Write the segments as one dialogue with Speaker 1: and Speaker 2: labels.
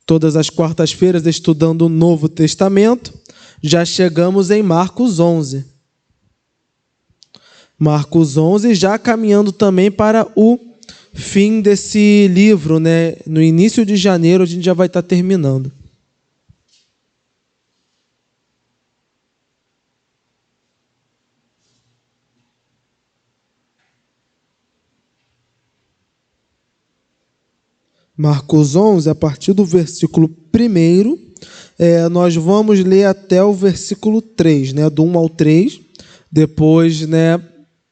Speaker 1: Todas as quartas-feiras estudando o Novo Testamento. Já chegamos em Marcos 11. Marcos 11, já caminhando também para o fim desse livro, né? No início de janeiro a gente já vai estar terminando. Marcos 11, a partir do versículo 1, nós vamos ler até o versículo 3, né, do 1 ao 3. Depois, né,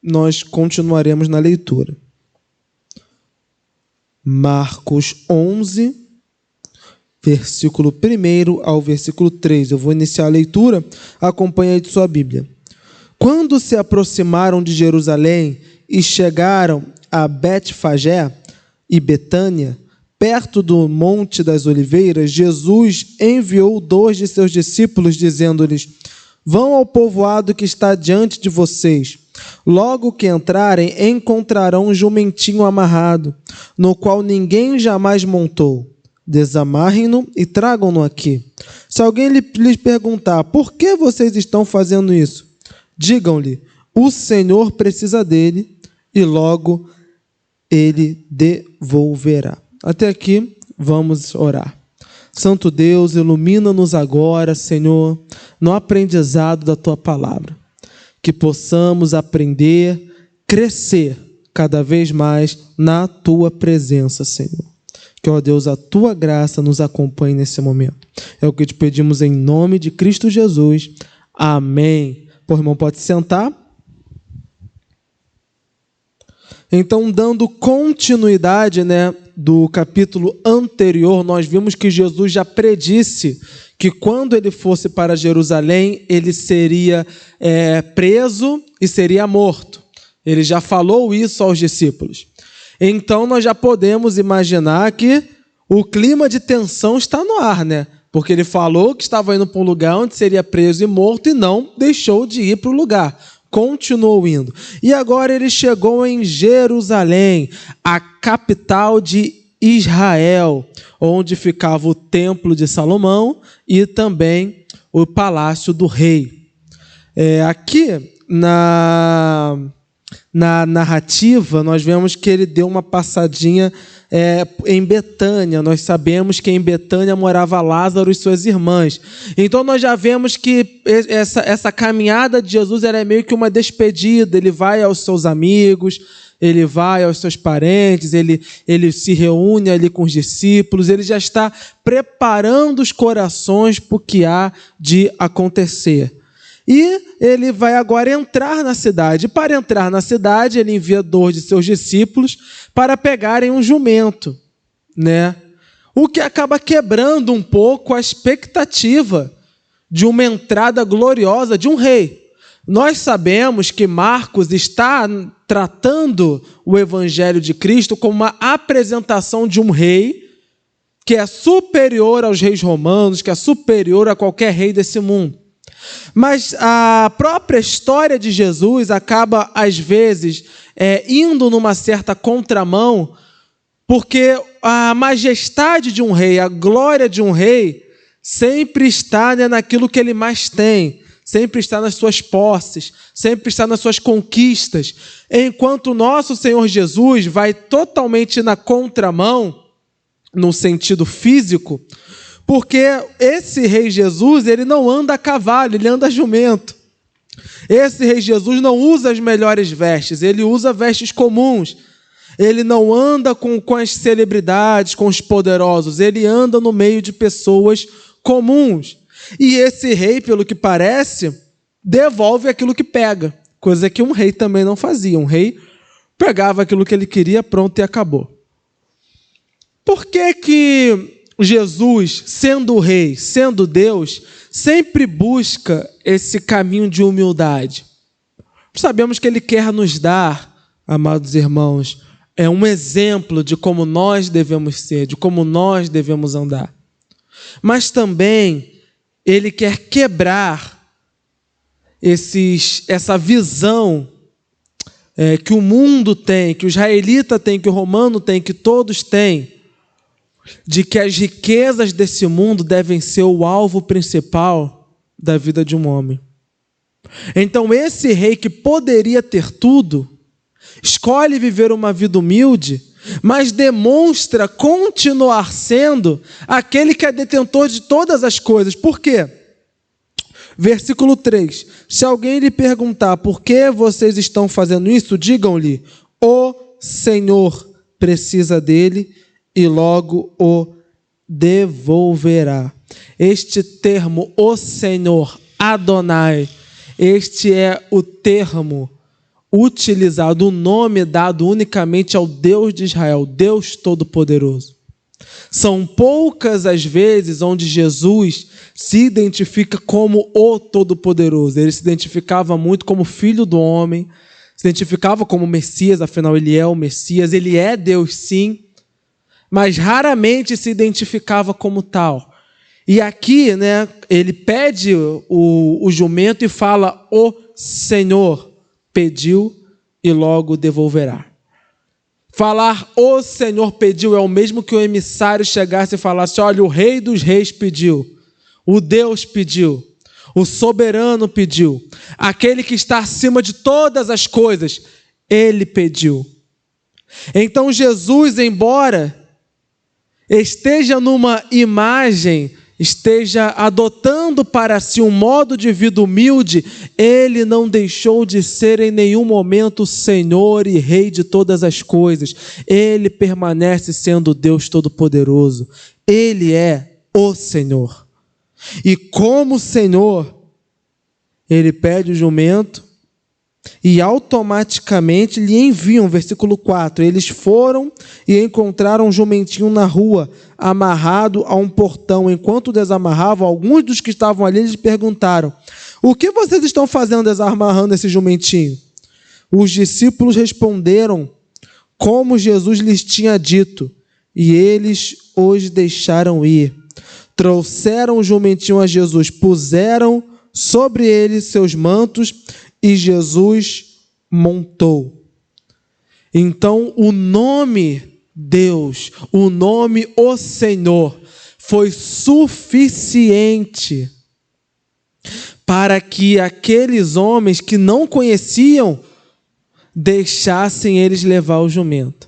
Speaker 1: nós continuaremos na leitura. Marcos 11, versículo 1 ao versículo 3. Eu vou iniciar a leitura, acompanhe aí de sua Bíblia. Quando se aproximaram de Jerusalém e chegaram a Betfagé e Betânia, perto do Monte das Oliveiras, Jesus enviou 2 de seus discípulos, dizendo-lhes: vão ao povoado que está diante de vocês. Logo que entrarem, encontrarão um jumentinho amarrado, no qual ninguém jamais montou. Desamarrem-no e tragam-no aqui. Se alguém lhes perguntar: por que vocês estão fazendo isso? Digam-lhe: o Senhor precisa dele e logo ele devolverá. Até aqui, vamos orar. Santo Deus, ilumina-nos agora, Senhor, no aprendizado da Tua palavra. Que possamos aprender, crescer cada vez mais na Tua presença, Senhor. Que, ó Deus, a Tua graça nos acompanhe nesse momento. É o que te pedimos em nome de Cristo Jesus. Amém. Pô, irmão, pode sentar. Então, dando continuidade, né, do capítulo anterior, nós vimos que Jesus já predisse que quando ele fosse para Jerusalém, ele seria preso e seria morto. Ele já falou isso aos discípulos. Então, nós já podemos imaginar que o clima de tensão está no ar, né? Porque ele falou que estava indo para um lugar onde seria preso e morto e não deixou de ir para o lugar. Continuou indo. E agora ele chegou em Jerusalém, a capital de Israel, onde ficava o templo de Salomão e também o palácio do rei. Aqui na narrativa, nós vemos que ele deu uma passadinha em Betânia. Nós sabemos que em Betânia morava Lázaro e suas irmãs. Então nós já vemos que essa caminhada de Jesus era meio que uma despedida. Ele vai aos seus amigos, ele vai aos seus parentes, ele se reúne ali com os discípulos, ele já está preparando os corações para o que há de acontecer. E ele vai agora entrar na cidade. Para entrar na cidade, ele envia 2 de seus discípulos para pegarem um jumento, né? O que acaba quebrando um pouco a expectativa de uma entrada gloriosa de um rei. Nós sabemos que Marcos está tratando o Evangelho de Cristo como uma apresentação de um rei que é superior aos reis romanos, que é superior a qualquer rei desse mundo. Mas a própria história de Jesus acaba, às vezes, indo numa certa contramão, porque a majestade de um rei, a glória de um rei, sempre está, né, naquilo que ele mais tem, sempre está nas suas posses, sempre está nas suas conquistas, enquanto o nosso Senhor Jesus vai totalmente na contramão, no sentido físico, porque esse rei Jesus, ele não anda a cavalo, ele anda a jumento. Esse rei Jesus não usa as melhores vestes, ele usa vestes comuns. Ele não anda com as celebridades, com os poderosos, ele anda no meio de pessoas comuns. E esse rei, pelo que parece, devolve aquilo que pega, coisa que um rei também não fazia. Um rei pegava aquilo que ele queria, pronto, e acabou. Por que Jesus, sendo o rei, sendo Deus, sempre busca esse caminho de humildade? Sabemos que ele quer nos dar, amados irmãos, um exemplo de como nós devemos ser, de como nós devemos andar. Mas também ele quer quebrar essa visão que o mundo tem, que o israelita tem, que o romano tem, que todos têm, de que as riquezas desse mundo devem ser o alvo principal da vida de um homem. Então esse rei que poderia ter tudo, escolhe viver uma vida humilde, mas demonstra continuar sendo aquele que é detentor de todas as coisas. Por quê? Versículo 3. Se alguém lhe perguntar por que vocês estão fazendo isso, digam-lhe: o Senhor precisa dele e logo o devolverá. Este termo, o Senhor, Adonai, este é o termo utilizado, o nome dado unicamente ao Deus de Israel, Deus Todo-Poderoso. São poucas as vezes onde Jesus se identifica como o Todo-Poderoso. Ele se identificava muito como Filho do Homem, se identificava como Messias, afinal ele é o Messias, ele é Deus sim, mas raramente se identificava como tal. E aqui, né, ele pede o jumento e fala: o Senhor pediu e logo devolverá. Falar o Senhor pediu é o mesmo que o emissário chegasse e falasse: olha, o Rei dos Reis pediu, o Deus pediu, o soberano pediu, aquele que está acima de todas as coisas, ele pediu. Então Jesus, embora esteja numa imagem, esteja adotando para si um modo de vida humilde, ele não deixou de ser em nenhum momento Senhor e Rei de todas as coisas. Ele permanece sendo Deus Todo-Poderoso. Ele é o Senhor. E como Senhor, ele pede o jumento e automaticamente lhe enviam, versículo 4, eles foram e encontraram um jumentinho na rua, amarrado a um portão. Enquanto desamarravam, alguns dos que estavam ali lhes perguntaram: o que vocês estão fazendo desamarrando esse jumentinho? Os discípulos responderam como Jesus lhes tinha dito, e eles os deixaram ir. Trouxeram o jumentinho a Jesus, puseram sobre ele seus mantos e Jesus montou. Então o nome Deus, o nome o Senhor, foi suficiente para que aqueles homens que não conheciam deixassem eles levar o jumento,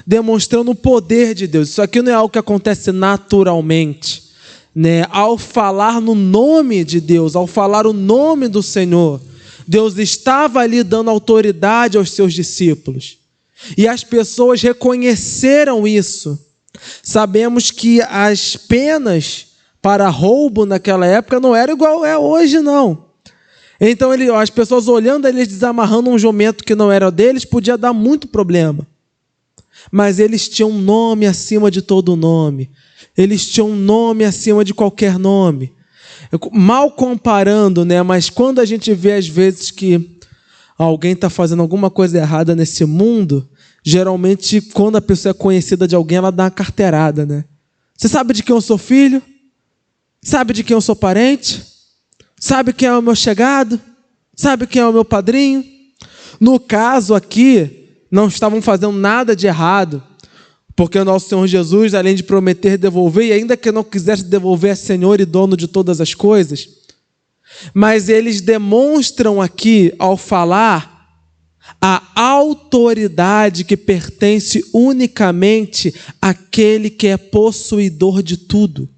Speaker 1: demonstrando o poder de Deus. Isso aqui não é algo que acontece naturalmente, né? Ao falar no nome de Deus, ao falar o nome do Senhor, Deus estava ali dando autoridade aos seus discípulos. E as pessoas reconheceram isso. Sabemos que as penas para roubo naquela época não eram igual é hoje, não. Então as pessoas olhando eles desamarrando um jumento que não era deles, podia dar muito problema. Mas eles tinham um nome acima de todo nome. Eles tinham um nome acima de qualquer nome. Mal comparando, né? Mas quando a gente vê às vezes que alguém está fazendo alguma coisa errada nesse mundo, geralmente quando a pessoa é conhecida de alguém, ela dá uma carteirada, né? Você sabe de quem eu sou filho? Sabe de quem eu sou parente? Sabe quem é o meu chegado? Sabe quem é o meu padrinho? No caso aqui, não estavam fazendo nada de errado, porque o nosso Senhor Jesus, além de prometer devolver, e ainda que não quisesse devolver, é Senhor e dono de todas as coisas, mas eles demonstram aqui, ao falar, a autoridade que pertence unicamente àquele que é possuidor de tudo.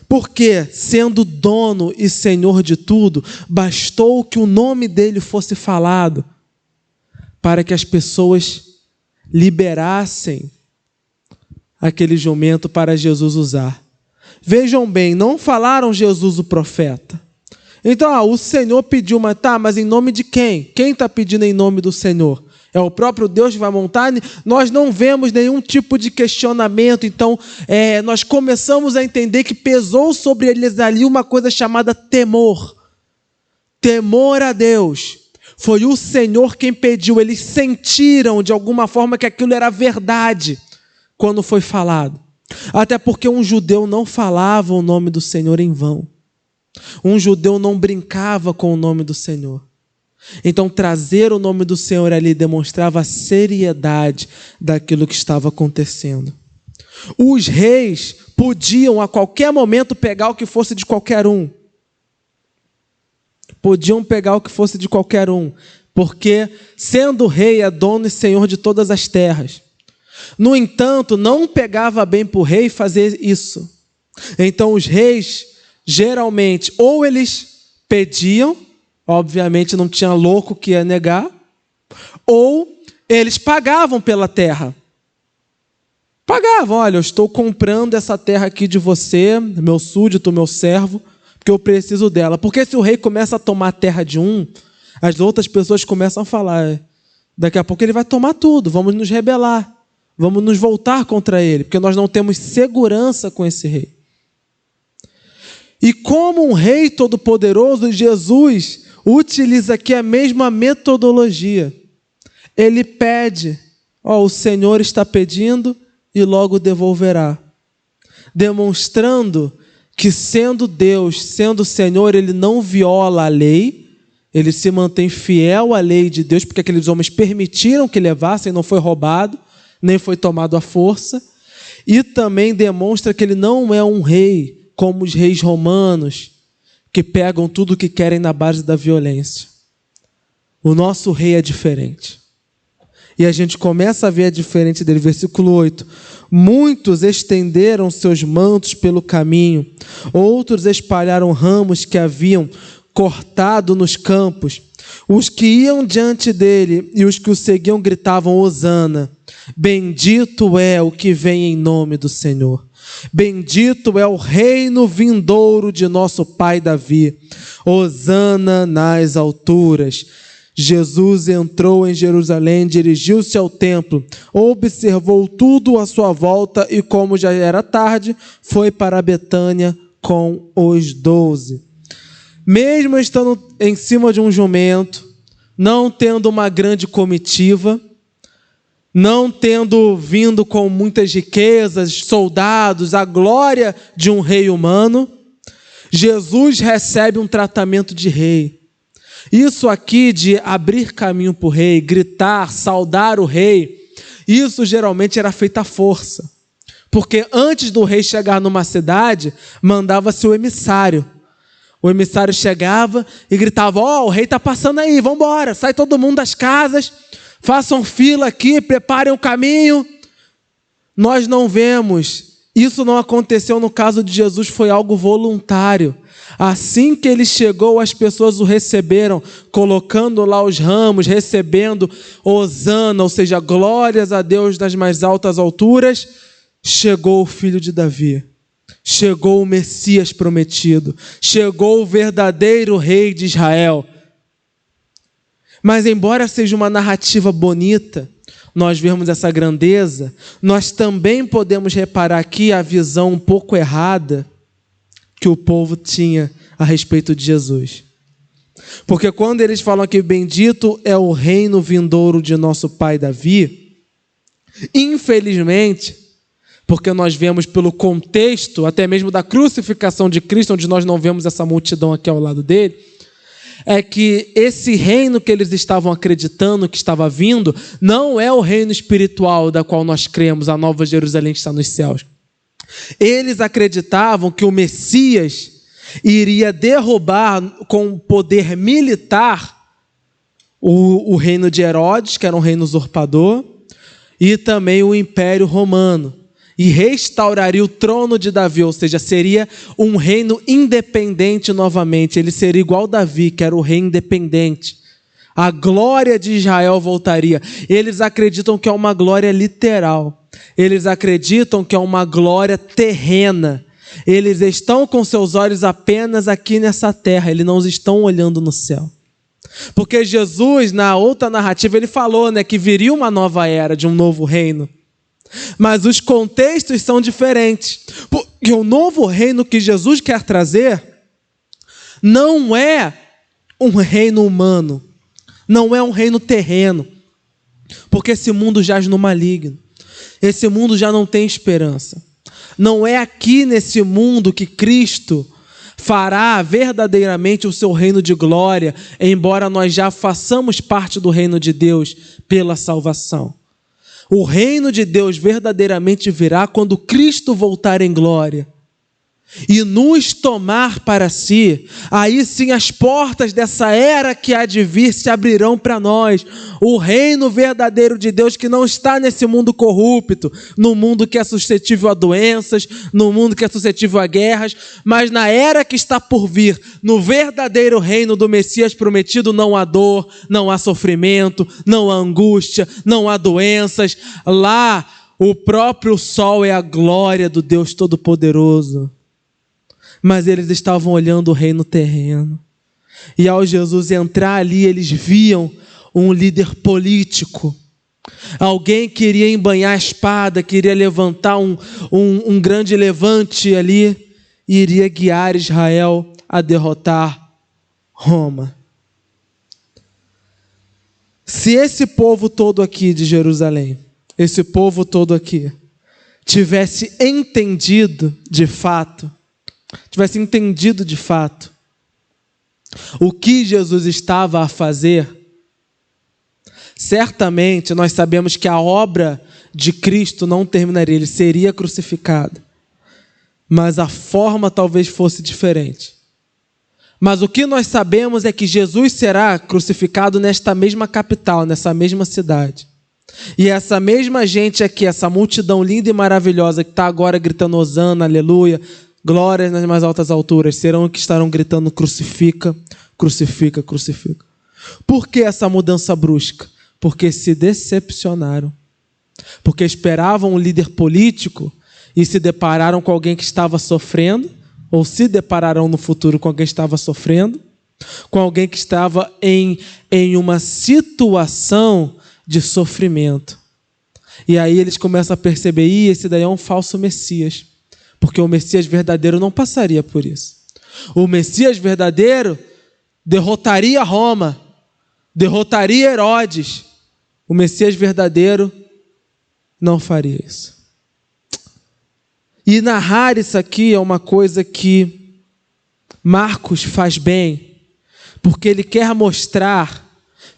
Speaker 1: Porque, sendo dono e senhor de tudo, bastou que o nome dele fosse falado para que as pessoas liberassem aquele jumento para Jesus usar. Vejam bem, não falaram Jesus o profeta. Então, o Senhor pediu, mas em nome de quem? Quem está pedindo em nome do Senhor? É o próprio Deus que vai montar? Nós não vemos nenhum tipo de questionamento. Então, nós começamos a entender que pesou sobre eles ali uma coisa chamada temor. Temor a Deus. Foi o Senhor quem pediu. Eles sentiram de alguma forma que aquilo era verdade quando foi falado. Até porque um judeu não falava o nome do Senhor em vão. Um judeu não brincava com o nome do Senhor. Então, trazer o nome do Senhor ali demonstrava a seriedade daquilo que estava acontecendo. Os reis podiam a qualquer momento pegar o que fosse de qualquer um. Podiam pegar o que fosse de qualquer um, porque sendo rei é dono e senhor de todas as terras. No entanto, não pegava bem para o rei fazer isso. Então os reis, geralmente, ou eles pediam, obviamente não tinha louco que ia negar, ou eles pagavam pela terra. Pagavam, olha, eu estou comprando essa terra aqui de você, meu súdito, meu servo, porque eu preciso dela. Porque se o rei começa a tomar a terra de um, as outras pessoas começam a falar, daqui a pouco ele vai tomar tudo, vamos nos rebelar, vamos nos voltar contra ele, porque nós não temos segurança com esse rei. E como um rei todo-poderoso, Jesus utiliza aqui a mesma metodologia. Ele pede, o Senhor está pedindo e logo devolverá. Demonstrando que sendo Deus, sendo Senhor, ele não viola a lei, ele se mantém fiel à lei de Deus, porque aqueles homens permitiram que levassem, não foi roubado, nem foi tomado à força, e também demonstra que ele não é um rei como os reis romanos, que pegam tudo o que querem na base da violência. O nosso rei é diferente. E a gente começa a ver a diferença dele. Versículo 8. Muitos estenderam seus mantos pelo caminho, outros espalharam ramos que haviam cortado nos campos. Os que iam diante dele e os que o seguiam gritavam, Hosana, bendito é o que vem em nome do Senhor. Bendito é o reino vindouro de nosso pai Davi. Hosana nas alturas. Jesus entrou em Jerusalém, dirigiu-se ao templo, observou tudo à sua volta e, como já era tarde, foi para Betânia com os 12. Mesmo estando em cima de um jumento, não tendo uma grande comitiva, não tendo vindo com muitas riquezas, soldados, a glória de um rei humano, Jesus recebe um tratamento de rei. Isso aqui de abrir caminho para o rei, gritar, saudar o rei, isso geralmente era feito à força. Porque antes do rei chegar numa cidade, mandava-se o emissário. O emissário chegava e gritava, o rei está passando aí, vamos embora, sai todo mundo das casas, façam fila aqui, preparem o caminho. Nós não vemos, isso não aconteceu no caso de Jesus, foi algo voluntário. Assim que ele chegou, as pessoas o receberam, colocando lá os ramos, recebendo Hosana, ou seja, glórias a Deus das mais altas alturas. Chegou o filho de Davi, chegou o Messias prometido, chegou o verdadeiro rei de Israel. Mas embora seja uma narrativa bonita, nós vemos essa grandeza, nós também podemos reparar aqui a visão um pouco errada que o povo tinha a respeito de Jesus. Porque quando eles falam que bendito é o reino vindouro de nosso pai Davi, infelizmente, porque nós vemos pelo contexto, até mesmo da crucificação de Cristo, onde nós não vemos essa multidão aqui ao lado dele, é que esse reino que eles estavam acreditando que estava vindo, não é o reino espiritual da qual nós cremos, a Nova Jerusalém que está nos céus. Eles acreditavam que o Messias iria derrubar com poder militar o reino de Herodes, que era um reino usurpador, e também o Império Romano, e restauraria o trono de Davi, ou seja, seria um reino independente novamente. Ele seria igual a Davi, que era o rei independente. A glória de Israel voltaria. Eles acreditam que é uma glória literal. Eles acreditam que é uma glória terrena. Eles estão com seus olhos apenas aqui nessa terra. Eles não estão olhando no céu. Porque Jesus, na outra narrativa, ele falou, que viria uma nova era de um novo reino. Mas os contextos são diferentes. Porque o novo reino que Jesus quer trazer não é um reino humano. Não é um reino terreno. Porque esse mundo jaz no maligno. Esse mundo já não tem esperança. Não é aqui nesse mundo que Cristo fará verdadeiramente o seu reino de glória, embora nós já façamos parte do reino de Deus pela salvação. O reino de Deus verdadeiramente virá quando Cristo voltar em glória e nos tomar para si. Aí sim as portas dessa era que há de vir se abrirão para nós. O reino verdadeiro de Deus, que não está nesse mundo corrupto, no mundo que é suscetível a doenças, no mundo que é suscetível a guerras, mas na era que está por vir, no verdadeiro reino do Messias prometido, não há dor, não há sofrimento, não há angústia, não há doenças. Lá o próprio sol é a glória do Deus Todo-Poderoso. Mas eles estavam olhando o reino terreno. E ao Jesus entrar ali, eles viam um líder político. Alguém que iria embanhar a espada, queria levantar um grande levante ali e iria guiar Israel a derrotar Roma. Se esse povo todo aqui de Jerusalém, esse povo todo aqui, tivesse entendido de fato o que Jesus estava a fazer, certamente nós sabemos que a obra de Cristo não terminaria, ele seria crucificado, mas a forma talvez fosse diferente. Mas o que nós sabemos é que Jesus será crucificado nesta mesma capital, nessa mesma cidade. E essa mesma gente aqui, essa multidão linda e maravilhosa que está agora gritando hosana, aleluia, glórias nas mais altas alturas, serão que estarão gritando crucifica, crucifica, crucifica. Por que essa mudança brusca? Porque se decepcionaram. Porque esperavam um líder político e se depararam com alguém que estava sofrendo, ou se depararão no futuro com alguém que estava sofrendo, com alguém que estava em uma situação de sofrimento. E aí eles começam a perceber, esse daí é um falso Messias. Porque o Messias verdadeiro não passaria por isso. O Messias verdadeiro derrotaria Roma, derrotaria Herodes. O Messias verdadeiro não faria isso. E narrar isso aqui é uma coisa que Marcos faz bem, porque ele quer mostrar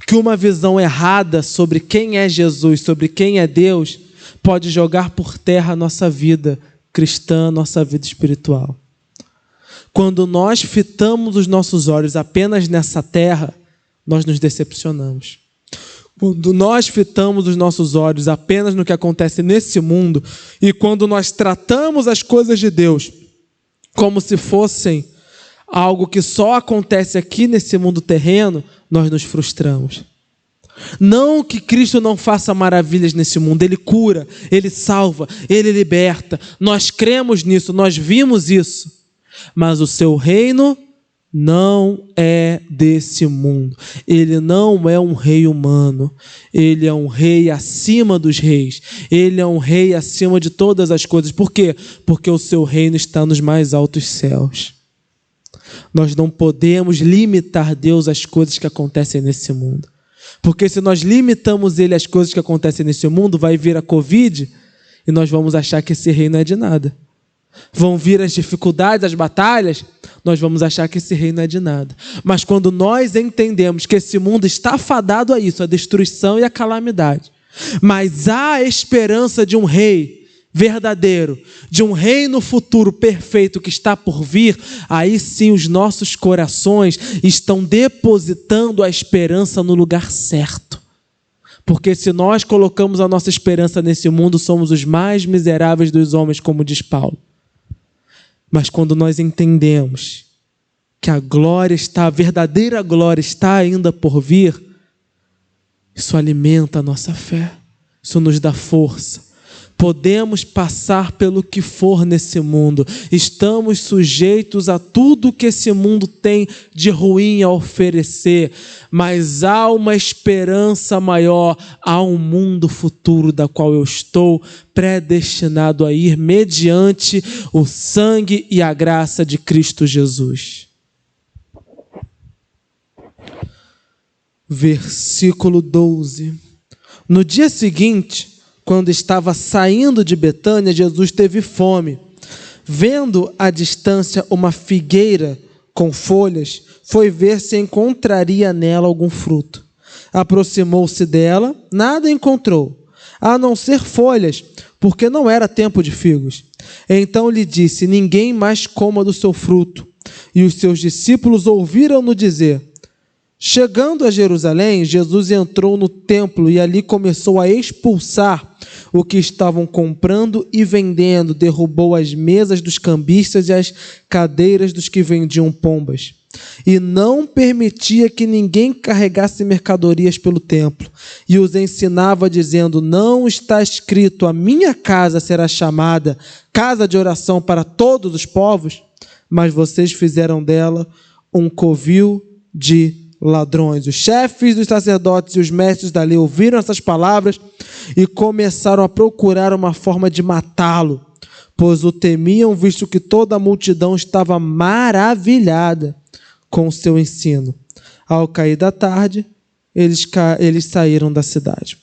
Speaker 1: que uma visão errada sobre quem é Jesus, sobre quem é Deus, pode jogar por terra a nossa vida cristã, nossa vida espiritual. Quando nós fitamos os nossos olhos apenas nessa terra, nós nos decepcionamos. Quando nós fitamos os nossos olhos apenas no que acontece nesse mundo, e quando nós tratamos as coisas de Deus como se fossem algo que só acontece aqui nesse mundo terreno, nós nos frustramos. Não que Cristo não faça maravilhas nesse mundo, Ele cura, Ele salva, Ele liberta. Nós cremos nisso, nós vimos isso. Mas o seu reino não é desse mundo. Ele não é um rei humano. Ele é um rei acima dos reis. Ele é um rei acima de todas as coisas. Por quê? Porque o seu reino está nos mais altos céus. Nós não podemos limitar Deus às coisas que acontecem nesse mundo. Porque se nós limitamos Ele às coisas que acontecem nesse mundo, vai vir a Covid e nós vamos achar que esse reino é de nada. Vão vir as dificuldades, as batalhas, nós vamos achar que esse reino é de nada. Mas quando nós entendemos que esse mundo está fadado a isso, a destruição e a calamidade, mas há a esperança de um rei verdadeiro, de um reino futuro perfeito que está por vir, aí sim os nossos corações estão depositando a esperança no lugar certo. Porque se nós colocamos a nossa esperança nesse mundo, somos os mais miseráveis dos homens, como diz Paulo. Mas quando nós entendemos que a glória está, a verdadeira glória está ainda por vir, isso alimenta a nossa fé, isso nos dá força. Podemos passar pelo que for nesse mundo, estamos sujeitos a tudo que esse mundo tem de ruim a oferecer, mas há uma esperança maior, há um mundo futuro da qual eu estou predestinado a ir mediante o sangue e a graça de Cristo Jesus. Versículo 12. No dia seguinte, quando estava saindo de Betânia, Jesus teve fome. Vendo à distância uma figueira com folhas, foi ver se encontraria nela algum fruto. Aproximou-se dela, nada encontrou. a não ser folhas, porque não era tempo de figos. Então lhe disse: ninguém mais coma do seu fruto. E os seus discípulos ouviram-no dizer. Chegando a Jerusalém, Jesus entrou no templo e ali começou a expulsar o que estavam comprando e vendendo. Derrubou as mesas dos cambistas e as cadeiras dos que vendiam pombas. E não permitia que ninguém carregasse mercadorias pelo templo. E os ensinava dizendo: não está escrito, a minha casa será chamada casa de oração para todos os povos? Mas vocês fizeram dela um covil de ladrões. Os chefes dos sacerdotes e os mestres da lei ouviram essas palavras e começaram a procurar uma forma de matá-lo, pois o temiam, visto que toda a multidão estava maravilhada com o seu ensino. Ao cair da tarde, eles saíram da cidade.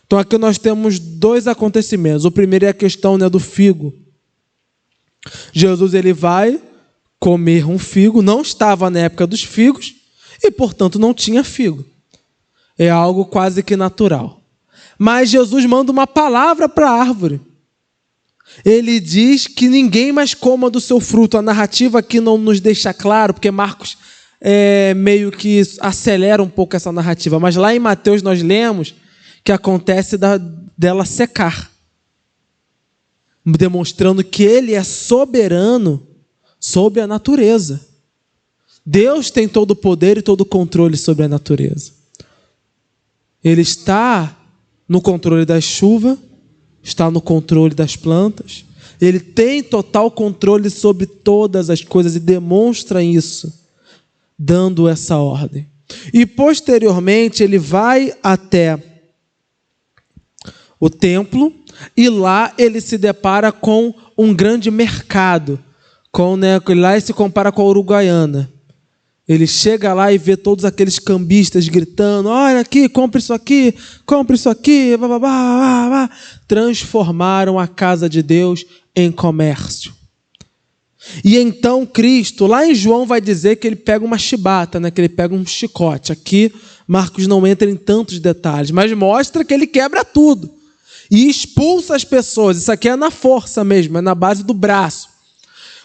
Speaker 1: Então aqui nós temos dois acontecimentos. O primeiro é a questão, do figo. Jesus ele vai comer um figo, não estava na época dos figos e, portanto, não tinha figo. É algo quase que natural. Mas Jesus manda uma palavra para a árvore. Ele diz que ninguém mais coma do seu fruto. A narrativa aqui não nos deixa claro, porque Marcos meio que acelera um pouco essa narrativa. Mas lá em Mateus nós lemos que acontece dela secar, demonstrando que ele é soberano sobre a natureza. Deus tem todo o poder e todo o controle sobre a natureza. Ele está no controle da chuva, está no controle das plantas. Ele tem total controle sobre todas as coisas e demonstra isso, dando essa ordem. E posteriormente ele vai até o templo e lá ele se depara com um grande mercado. Lá ele se compara com a Uruguaiana. Ele chega lá e vê todos aqueles cambistas gritando: olha aqui, compre isso aqui, blá, blá, blá, blá, blá. Transformaram a casa de Deus em comércio. E então Cristo, lá em João vai dizer que ele pega uma chibata, que ele pega um chicote. Aqui Marcos não entra em tantos detalhes, mas mostra que ele quebra tudo e expulsa as pessoas. Isso aqui é na força mesmo, é na base do braço.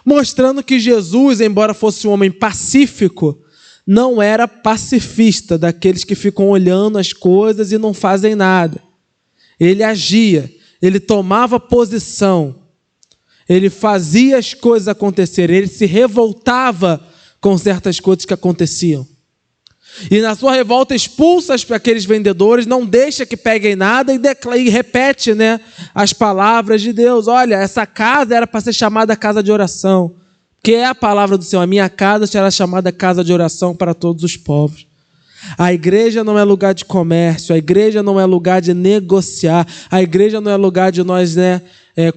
Speaker 1: Mostrando que Jesus, embora fosse um homem pacífico, não era pacifista, daqueles que ficam olhando as coisas e não fazem nada. Ele agia, ele tomava posição, ele fazia as coisas acontecerem, ele se revoltava com certas coisas que aconteciam. E na sua revolta expulsa aqueles vendedores, não deixa que peguem nada e repete as palavras de Deus. Olha, essa casa era para ser chamada casa de oração, que é a palavra do Senhor. A minha casa será chamada casa de oração para todos os povos. A igreja não é lugar de comércio, a igreja não é lugar de negociar, a igreja não é lugar de nós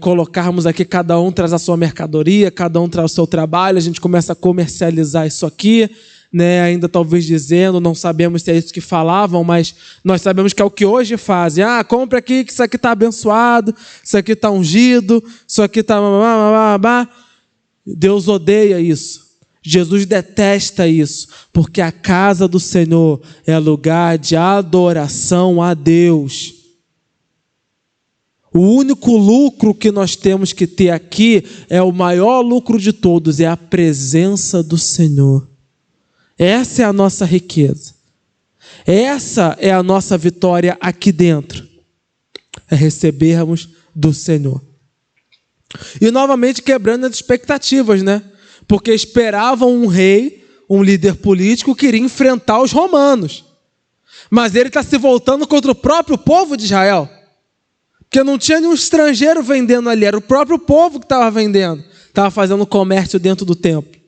Speaker 1: colocarmos aqui, cada um traz a sua mercadoria, cada um traz o seu trabalho, a gente começa a comercializar isso aqui, ainda talvez dizendo, não sabemos se é isso que falavam, mas nós sabemos que é o que hoje fazem. Compre aqui que isso aqui está abençoado, isso aqui está ungido, isso aqui está... Deus odeia isso. Jesus detesta isso, porque a casa do Senhor é lugar de adoração a Deus. O único lucro que nós temos que ter aqui é o maior lucro de todos, é a presença do Senhor. Essa é a nossa riqueza. Essa é a nossa vitória aqui dentro. É recebermos do Senhor. E novamente quebrando as expectativas, Porque esperavam um rei, um líder político que iria enfrentar os romanos. Mas ele está se voltando contra o próprio povo de Israel. Porque não tinha nenhum estrangeiro vendendo ali, era o próprio povo que estava vendendo. Estava fazendo comércio dentro do templo.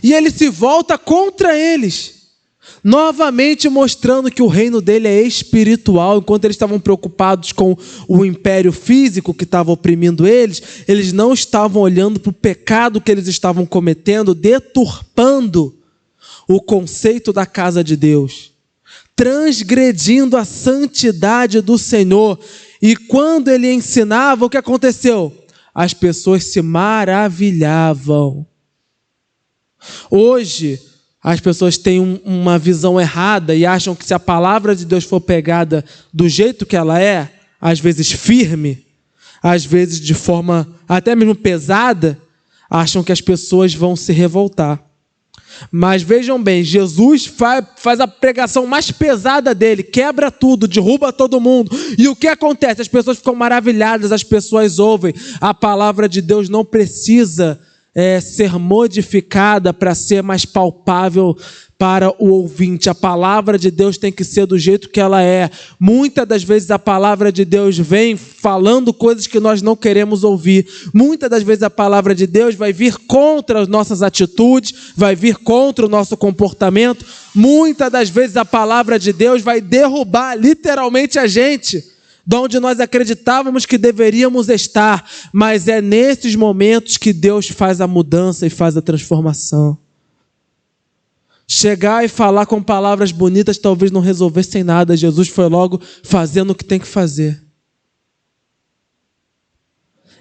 Speaker 1: E ele se volta contra eles, novamente mostrando que o reino dele é espiritual. Enquanto eles estavam preocupados com o império físico que estava oprimindo eles não estavam olhando para o pecado que eles estavam cometendo, deturpando o conceito da casa de Deus, transgredindo a santidade do Senhor. E quando ele ensinava, o que aconteceu? As pessoas se maravilhavam. Hoje, as pessoas têm uma visão errada e acham que se a palavra de Deus for pregada do jeito que ela é, às vezes firme, às vezes de forma até mesmo pesada, acham que as pessoas vão se revoltar. Mas vejam bem, Jesus faz a pregação mais pesada dele, quebra tudo, derruba todo mundo. E o que acontece? As pessoas ficam maravilhadas, as pessoas ouvem. A palavra de Deus não precisa ser modificada para ser mais palpável para o ouvinte. A palavra de Deus tem que ser do jeito que ela é. Muitas das vezes a palavra de Deus vem falando coisas que nós não queremos ouvir. Muitas das vezes a palavra de Deus vai vir contra as nossas atitudes, vai vir contra o nosso comportamento. Muitas das vezes a palavra de Deus vai derrubar literalmente a gente de onde nós acreditávamos que deveríamos estar. Mas é nesses momentos que Deus faz a mudança e faz a transformação. Chegar e falar com palavras bonitas talvez não resolvessem nada. Jesus foi logo fazendo o que tem que fazer.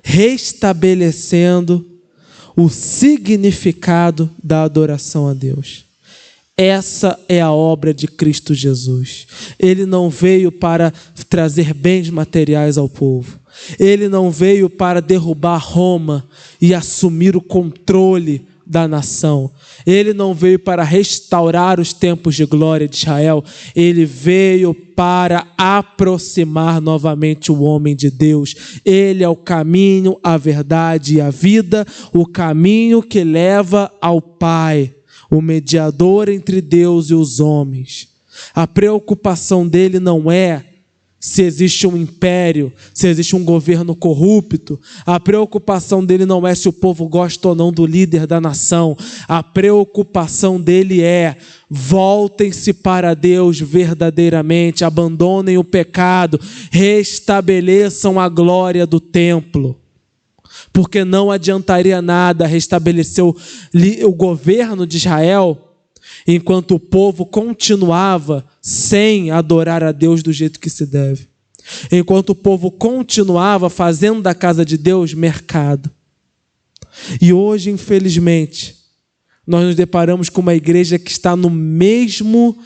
Speaker 1: Restabelecendo o significado da adoração a Deus. Essa é a obra de Cristo Jesus. Ele não veio para trazer bens materiais ao povo. Ele não veio para derrubar Roma e assumir o controle da nação. Ele não veio para restaurar os tempos de glória de Israel. Ele veio para aproximar novamente o homem de Deus. Ele é o caminho, a verdade e a vida, o caminho que leva ao Pai, o mediador entre Deus e os homens. A preocupação dele não é se existe um império, se existe um governo corrupto. A preocupação dele não é se o povo gosta ou não do líder da nação. A preocupação dele é: voltem-se para Deus verdadeiramente, abandonem o pecado, restabeleçam a glória do templo. Porque não adiantaria nada restabelecer o governo de Israel enquanto o povo continuava sem adorar a Deus do jeito que se deve. Enquanto o povo continuava fazendo da casa de Deus mercado. E hoje, infelizmente, nós nos deparamos com uma igreja que está no mesmo,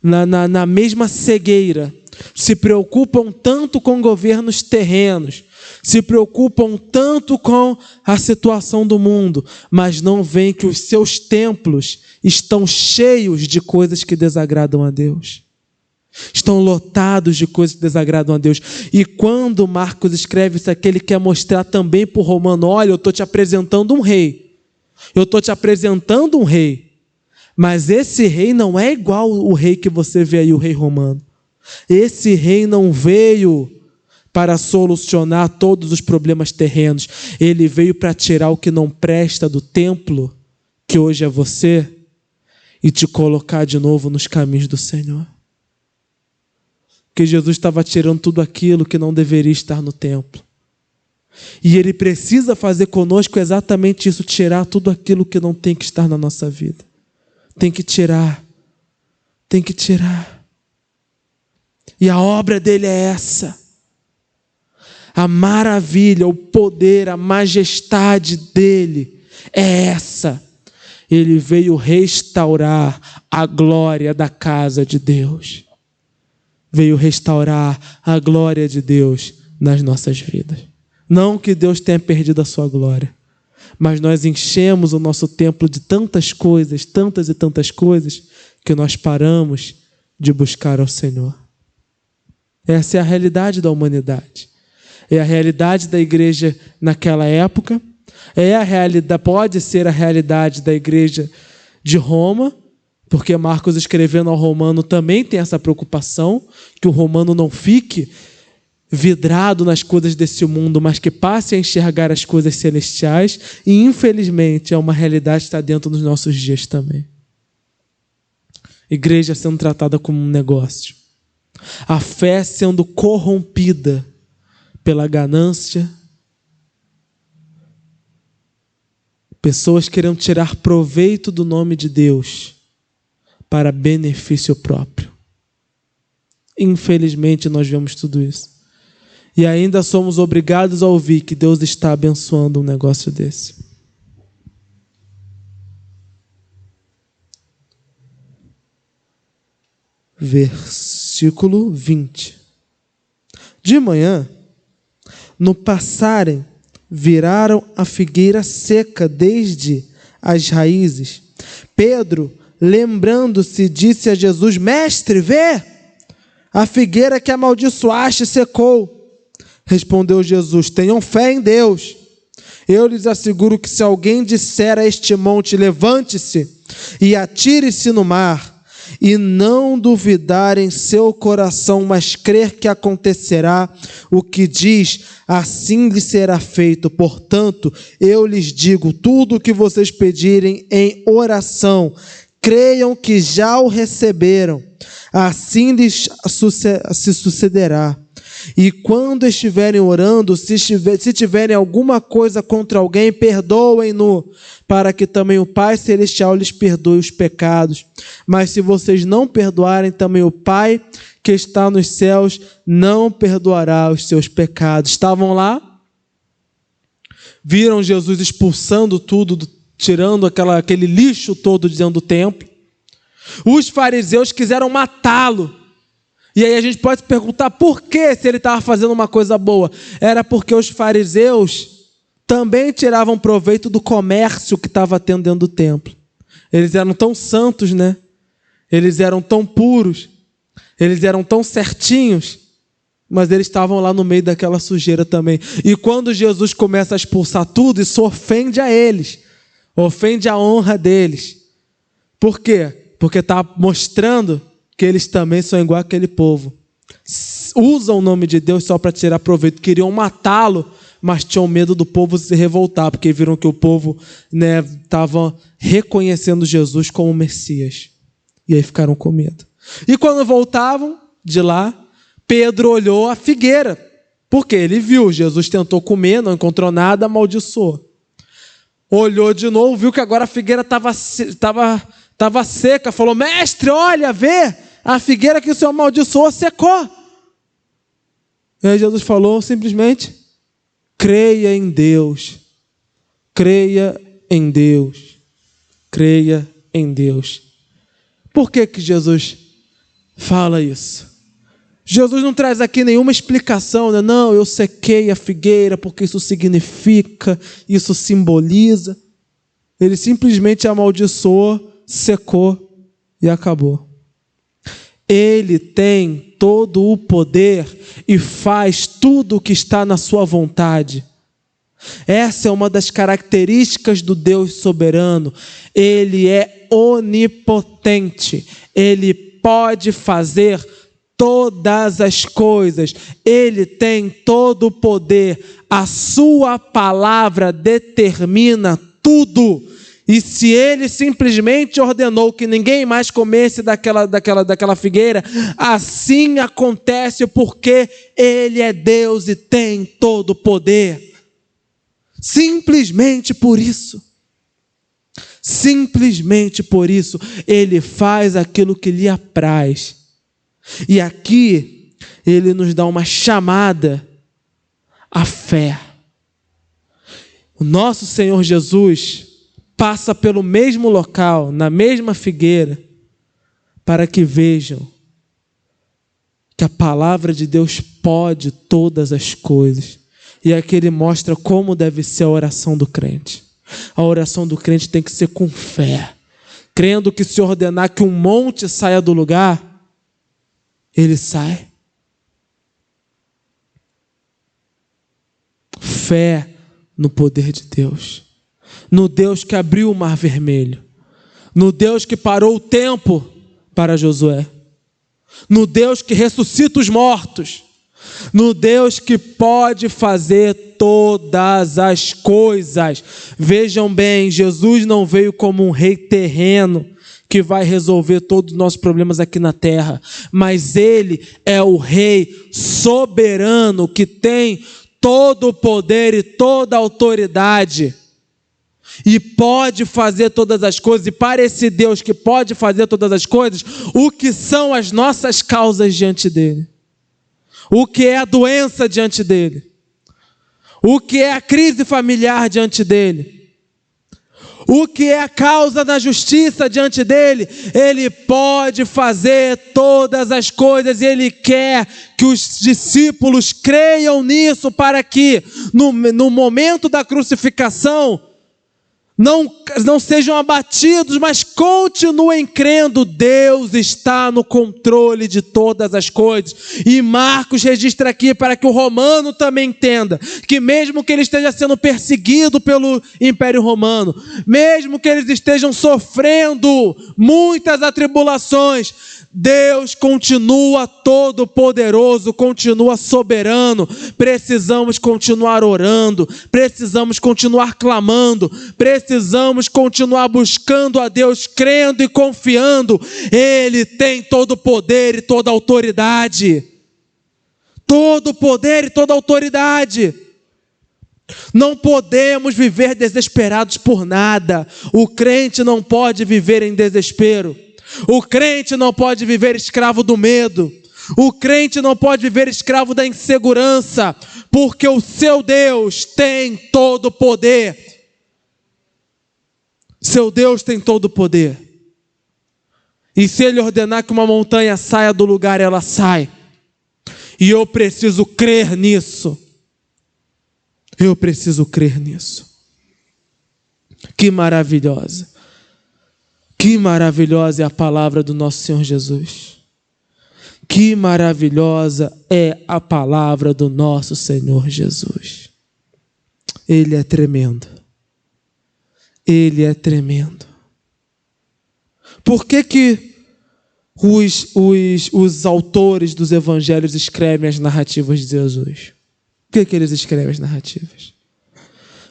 Speaker 1: na mesma cegueira. Se preocupam tanto com governos terrenos, se preocupam tanto com a situação do mundo, mas não veem que os seus templos estão cheios de coisas que desagradam a Deus. Estão lotados de coisas que desagradam a Deus. E quando Marcos escreve isso aqui, ele quer mostrar também para o romano: olha, eu estou te apresentando um rei. Eu estou te apresentando um rei. Mas esse rei não é igual o rei que você vê aí, o rei romano. Esse rei não veio para solucionar todos os problemas terrenos. Ele veio para tirar o que não presta do templo, que hoje é você, e te colocar de novo nos caminhos do Senhor. Porque Jesus estava tirando tudo aquilo que não deveria estar no templo. E Ele precisa fazer conosco exatamente isso: tirar tudo aquilo que não tem que estar na nossa vida. Tem que tirar. Tem que tirar. E a obra dele é essa. A maravilha, o poder, a majestade dele é essa. Ele veio restaurar a glória da casa de Deus. Veio restaurar a glória de Deus nas nossas vidas. Não que Deus tenha perdido a sua glória, mas nós enchemos o nosso templo de tantas coisas, tantas e tantas coisas, que nós paramos de buscar ao Senhor. Essa é a realidade da humanidade. É a realidade da igreja naquela época. É a realidade, pode ser a realidade da igreja de Roma, porque Marcos, escrevendo ao romano, também tem essa preocupação, que o romano não fique vidrado nas coisas desse mundo, mas que passe a enxergar as coisas celestiais. E infelizmente é uma realidade que está dentro dos nossos dias também. Igreja sendo tratada como um negócio. A fé sendo corrompida pela ganância. Pessoas querendo tirar proveito do nome de Deus para benefício próprio. Infelizmente nós vemos tudo isso. E ainda somos obrigados a ouvir que Deus está abençoando um negócio desse. Versículo 20. De manhã, no passarem, viraram a figueira seca desde as raízes. Pedro, lembrando-se, disse a Jesus: Mestre, vê, a figueira que amaldiçoaste secou. Respondeu Jesus: tenham fé em Deus. Eu lhes asseguro que se alguém disser a este monte: levante-se e atire-se no mar, e não duvidar em seu coração, mas crer que acontecerá o que diz, assim lhe será feito. Portanto, eu lhes digo: tudo o que vocês pedirem em oração, creiam que já o receberam, assim lhes se sucederá. E quando estiverem orando, se tiverem alguma coisa contra alguém, perdoem-no, para que também o Pai Celestial lhes perdoe os pecados. Mas se vocês não perdoarem, também o Pai que está nos céus não perdoará os seus pecados. Estavam lá, viram Jesus expulsando tudo, tirando aquele lixo todo de dentro do templo. Os fariseus quiseram matá-lo. E aí a gente pode se perguntar por que, se ele estava fazendo uma coisa boa. Era porque os fariseus também tiravam proveito do comércio que estava tendo dentro do templo. Eles eram tão santos, né? Eles eram tão puros, eles eram tão certinhos, mas eles estavam lá no meio daquela sujeira também. E quando Jesus começa a expulsar tudo, isso ofende a eles, ofende a honra deles. Por quê? Porque está mostrando que eles também são igual àquele povo. Usam o nome de Deus só para tirar proveito. Queriam matá-lo, mas tinham medo do povo se revoltar, porque viram que o povo estava reconhecendo Jesus como Messias. E aí ficaram com medo. E quando voltavam de lá, Pedro olhou a figueira, porque ele viu, Jesus tentou comer, não encontrou nada, amaldiçoou. Olhou de novo, viu que agora a figueira estava seca, falou: mestre, olha, vê, a figueira que o Senhor amaldiçoou secou. E aí Jesus falou simplesmente: creia em Deus, creia em Deus, creia em Deus. Por que Jesus fala isso? Jesus não traz aqui nenhuma explicação, né? Não, eu sequei a figueira porque isso significa, isso simboliza. Ele simplesmente amaldiçoou, secou e acabou. Ele tem todo o poder e faz tudo o que está na sua vontade. Essa é uma das características do Deus soberano. Ele é onipotente. Ele pode fazer todas as coisas. Ele tem todo o poder. A sua palavra determina tudo. E se ele simplesmente ordenou que ninguém mais comesse daquela figueira, assim acontece porque ele é Deus e tem todo o poder. Simplesmente por isso. Simplesmente por isso, ele faz aquilo que lhe apraz. E aqui, ele nos dá uma chamada à fé. O nosso Senhor Jesus passa pelo mesmo local, na mesma figueira, para que vejam que a palavra de Deus pode todas as coisas. E aqui ele mostra como deve ser a oração do crente. A oração do crente tem que ser com fé, crendo que se ordenar que um monte saia do lugar, ele sai. Fé no poder de Deus, no Deus que abriu o mar vermelho, no Deus que parou o tempo para Josué, no Deus que ressuscita os mortos, no Deus que pode fazer todas as coisas. Vejam bem, Jesus não veio como um rei terreno que vai resolver todos os nossos problemas aqui na terra, mas ele é o rei soberano que tem todo o poder e toda a autoridade e pode fazer todas as coisas. E para esse Deus que pode fazer todas as coisas, o que são as nossas causas diante dele? O que é a doença diante dele? O que é a crise familiar diante dele? o que é a causa da justiça diante dele, ele pode fazer todas as coisas e ele quer que os discípulos creiam nisso para que no momento da crucificação não sejam abatidos, mas continuem crendo. Deus está no controle de todas as coisas. E Marcos registra aqui para que o romano também entenda que mesmo que ele esteja sendo perseguido pelo Império Romano, mesmo que eles estejam sofrendo muitas atribulações, Deus continua todo poderoso, continua soberano. Precisamos continuar orando, precisamos continuar clamando, precisamos continuar buscando a Deus, crendo e confiando. Ele tem todo o poder e toda a autoridade. Todo o poder e toda a autoridade. Não podemos viver desesperados por nada. O crente não pode viver em desespero. O crente não pode viver escravo do medo. O crente não pode viver escravo da insegurança, porque o seu Deus tem todo o poder. Seu Deus tem todo o poder. E se Ele ordenar que uma montanha saia do lugar, ela sai. E eu preciso crer nisso. Eu preciso crer nisso. Que maravilhosa. Que maravilhosa é a palavra do nosso Senhor Jesus. Que maravilhosa é a palavra do nosso Senhor Jesus. Ele é tremendo. Ele é tremendo. Por que os autores dos evangelhos escrevem as narrativas de Jesus? Por que eles escrevem as narrativas?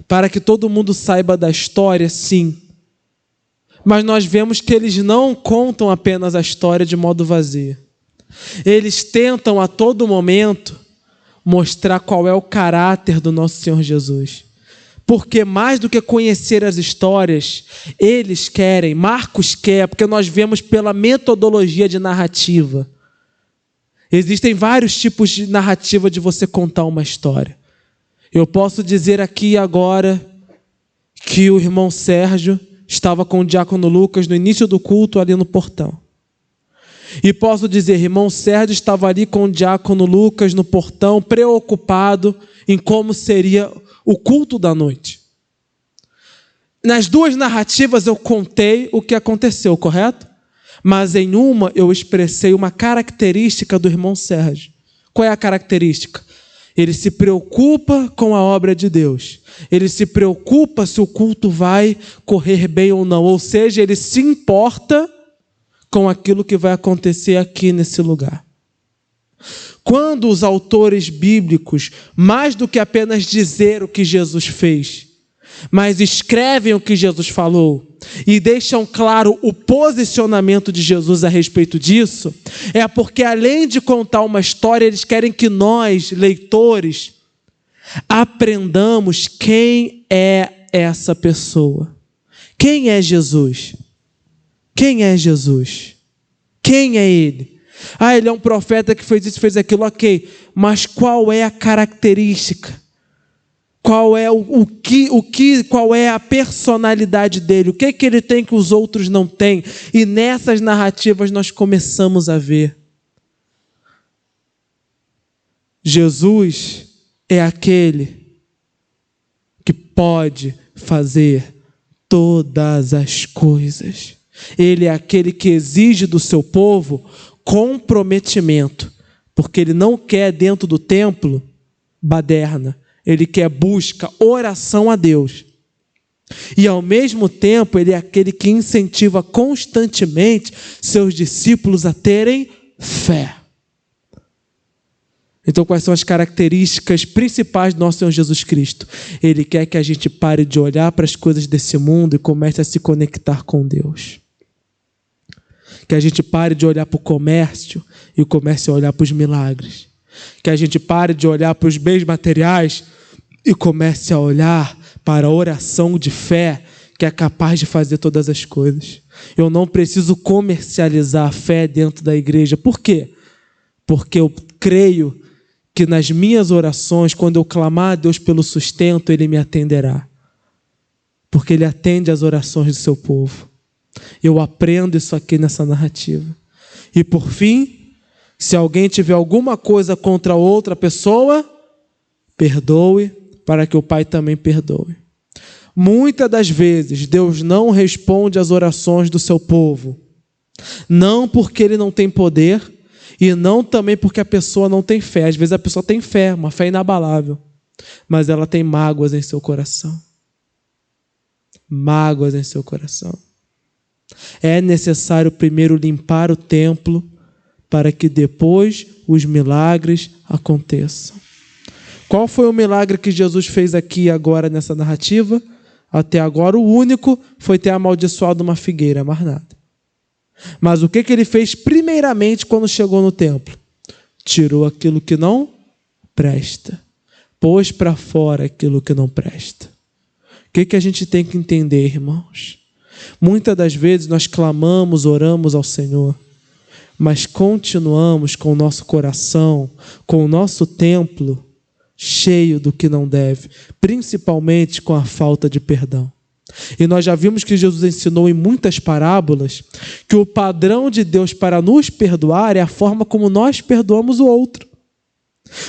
Speaker 1: Para que todo mundo saiba da história, sim. Mas nós vemos que eles não contam apenas a história de modo vazio. Eles tentam a todo momento mostrar qual é o caráter do nosso Senhor Jesus. Porque mais do que conhecer as histórias, eles querem, Marcos quer, porque nós vemos pela metodologia de narrativa. Existem vários tipos de narrativa de você contar uma história. Eu posso dizer aqui agora que o irmão Sérgio estava com o diácono Lucas no início do culto ali no portão. E posso dizer, irmão Sérgio estava ali com o diácono Lucas no portão, preocupado em como seria o culto da noite. Nas duas narrativas eu contei o que aconteceu, correto? Mas em uma eu expressei uma característica do irmão Sérgio. Qual é a característica? Ele se preocupa com a obra de Deus. Ele se preocupa se o culto vai correr bem ou não. Ou seja, ele se importa com aquilo que vai acontecer aqui nesse lugar. Quando os autores bíblicos, mais do que apenas dizer o que Jesus fez, mas escrevem o que Jesus falou e deixam claro o posicionamento de Jesus a respeito disso, é porque além de contar uma história, eles querem que nós, leitores, aprendamos quem é essa pessoa. Quem é Jesus? Quem é Jesus? Quem é Ele? Ele é um profeta que fez isso, fez aquilo, ok. Mas qual é a característica? Qual é qual é a personalidade dele? O que ele tem que os outros não têm? E nessas narrativas nós começamos a ver. Jesus é aquele que pode fazer todas as coisas. Ele é aquele que exige do seu povo comprometimento, porque ele não quer dentro do templo baderna. Ele quer busca, oração a Deus. E ao mesmo tempo, ele é aquele que incentiva constantemente seus discípulos a terem fé. Então, quais são as características principais do nosso Senhor Jesus Cristo? Ele quer que a gente pare de olhar para as coisas desse mundo e comece a se conectar com Deus. Que a gente pare de olhar para o comércio e comece a olhar para os milagres. Que a gente pare de olhar para os bens materiais e comece a olhar para a oração de fé que é capaz de fazer todas as coisas. Eu não preciso comercializar a fé dentro da igreja. Por quê? Porque eu creio que nas minhas orações, quando eu clamar a Deus pelo sustento, Ele me atenderá. porque Ele atende às orações do seu povo. Eu aprendo isso aqui nessa narrativa. E por fim, se alguém tiver alguma coisa contra outra pessoa, perdoe, para que o Pai também perdoe. Muitas das vezes, Deus não responde às orações do seu povo. Não porque Ele não tem poder, e não também porque a pessoa não tem fé. Às vezes a pessoa tem fé, uma fé inabalável, mas ela tem mágoas em seu coração. Mágoas em seu coração. É necessário primeiro limpar o templo para que depois os milagres aconteçam. Qual foi o milagre que Jesus fez aqui agora nessa narrativa? Até agora o único foi ter amaldiçoado uma figueira, mais nada. Mas o que ele fez primeiramente quando chegou no templo? Tirou aquilo que não presta. Pôs para fora aquilo que não presta. O que a gente tem que entender, irmãos? Muitas das vezes nós clamamos, oramos ao Senhor, mas continuamos com o nosso coração, com o nosso templo cheio do que não deve, principalmente com a falta de perdão. E nós já vimos que Jesus ensinou em muitas parábolas que o padrão de Deus para nos perdoar é a forma como nós perdoamos o outro.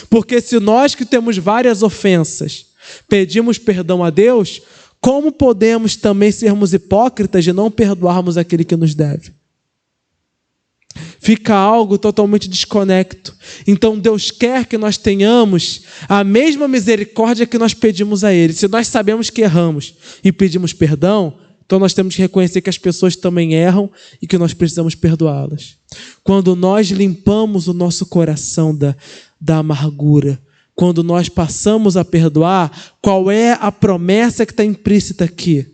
Speaker 1: Porque se nós que temos várias ofensas pedimos perdão a Deus, como podemos também sermos hipócritas de não perdoarmos aquele que nos deve? Fica algo totalmente desconecto. Então Deus quer que nós tenhamos a mesma misericórdia que nós pedimos a Ele. Se nós sabemos que erramos e pedimos perdão, então nós temos que reconhecer que as pessoas também erram e que nós precisamos perdoá-las. Quando nós limpamos o nosso coração da amargura, quando nós passamos a perdoar, qual é a promessa que está implícita aqui?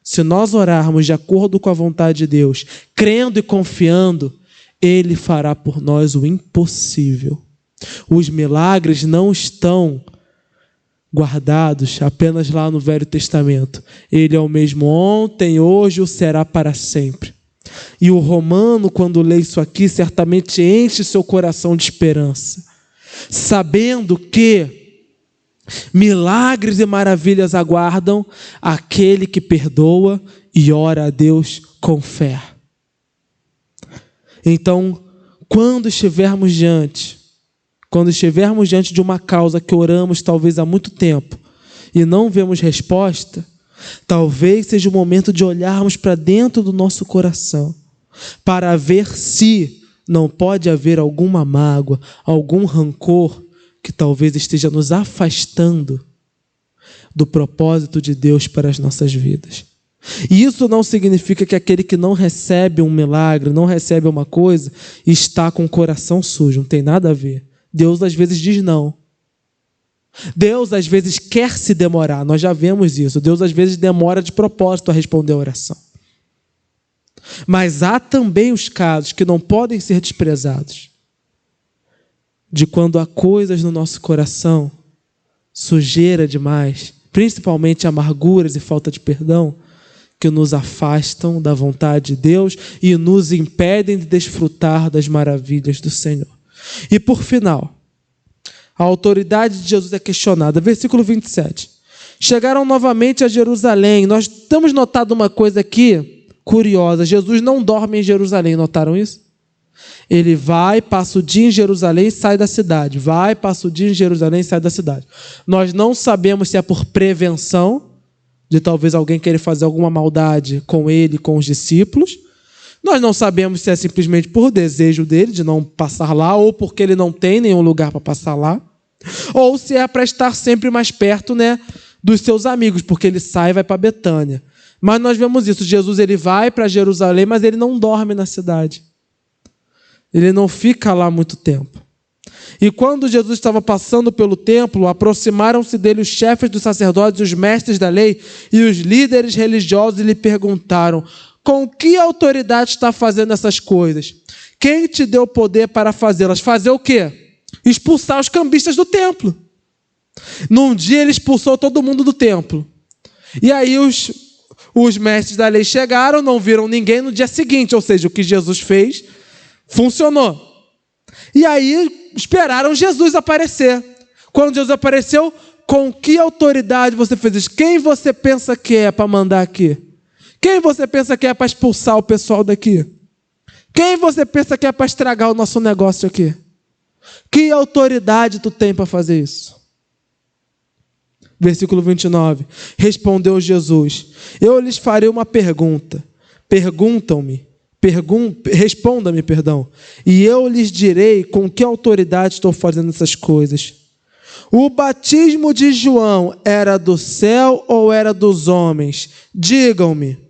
Speaker 1: Se nós orarmos de acordo com a vontade de Deus, crendo e confiando, Ele fará por nós o impossível. Os milagres não estão guardados apenas lá no Velho Testamento. Ele é o mesmo ontem, hoje e o será para sempre. E o romano, quando lê isso aqui, certamente enche seu coração de esperança, sabendo que milagres e maravilhas aguardam aquele que perdoa e ora a Deus com fé. Então, quando estivermos diante de uma causa que oramos talvez há muito tempo e não vemos resposta, talvez seja o momento de olharmos para dentro do nosso coração para ver se não pode haver alguma mágoa, algum rancor que talvez esteja nos afastando do propósito de Deus para as nossas vidas. E isso não significa que aquele que não recebe um milagre, não recebe uma coisa, está com o coração sujo. Não tem nada a ver. Deus às vezes diz não. Deus às vezes quer se demorar. Nós já vemos isso. Deus às vezes demora de propósito a responder a oração. Mas há também os casos que não podem ser desprezados. De quando há coisas no nosso coração, sujeira demais, principalmente amarguras e falta de perdão, que nos afastam da vontade de Deus e nos impedem de desfrutar das maravilhas do Senhor. E por final, a autoridade de Jesus é questionada. Versículo 27. Chegaram novamente a Jerusalém. Nós temos notado uma coisa aqui curiosa. Jesus não dorme em Jerusalém, notaram isso? Ele vai, passa o dia em Jerusalém e sai da cidade. Vai, passa o dia em Jerusalém e sai da cidade. Nós não sabemos se é por prevenção, de talvez alguém querer fazer alguma maldade com ele, com os discípulos. Nós não sabemos se é simplesmente por desejo dele de não passar lá, ou porque ele não tem nenhum lugar para passar lá, ou se é para estar sempre mais perto, dos seus amigos, porque ele sai e vai para Betânia. Mas nós vemos isso, Jesus ele vai para Jerusalém, mas ele não dorme na cidade. Ele não fica lá muito tempo. E quando Jesus estava passando pelo templo, aproximaram-se dele os chefes dos sacerdotes, os mestres da lei e os líderes religiosos e lhe perguntaram: com que autoridade está fazendo essas coisas? Quem te deu poder para fazê-las? Fazer o quê? Expulsar os cambistas do templo. Num dia ele expulsou todo mundo do templo. E aí os mestres da lei chegaram, não viram ninguém no dia seguinte, ou seja, o que Jesus fez funcionou. E aí esperaram Jesus aparecer. Quando Jesus apareceu, com que autoridade você fez isso? Quem você pensa que é para mandar aqui? Quem você pensa que é para expulsar o pessoal daqui? Quem você pensa que é para estragar o nosso negócio aqui? Que autoridade tu tem para fazer isso? Versículo 29. Respondeu Jesus: eu lhes farei uma pergunta. Respondam-me, e eu lhes direi com que autoridade estou fazendo essas coisas. O batismo de João era do céu ou era dos homens? Digam-me.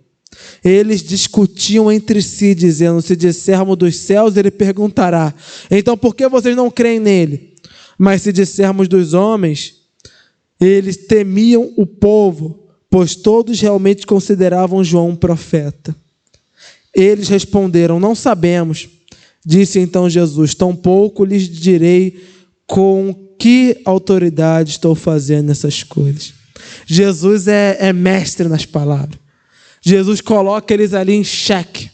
Speaker 1: Eles discutiam entre si, dizendo: se dissermos dos céus, ele perguntará: então por que vocês não creem nele? Mas se dissermos dos homens, eles temiam o povo, pois todos realmente consideravam João um profeta. Eles responderam: não sabemos. Disse então Jesus: tampouco lhes direi com que autoridade estou fazendo essas coisas. Jesus é mestre nas palavras. Jesus coloca eles ali em xeque.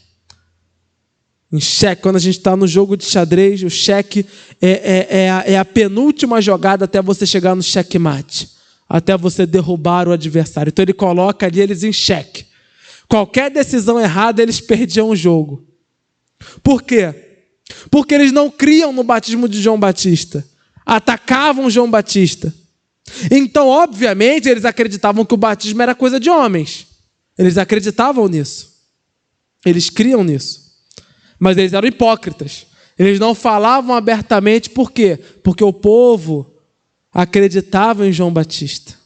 Speaker 1: Em xeque, quando a gente está no jogo de xadrez, o xeque é a penúltima jogada até você chegar no xeque-mate, até você derrubar o adversário. Então ele coloca ali eles em xeque. Qualquer decisão errada, eles perdiam o jogo. Por quê? Porque eles não criam no batismo de João Batista. Atacavam João Batista. Então, obviamente, eles acreditavam que o batismo era coisa de homens. Eles acreditavam nisso. Eles criam nisso. Mas eles eram hipócritas. Eles não falavam abertamente. Por quê? Porque o povo acreditava em João Batista.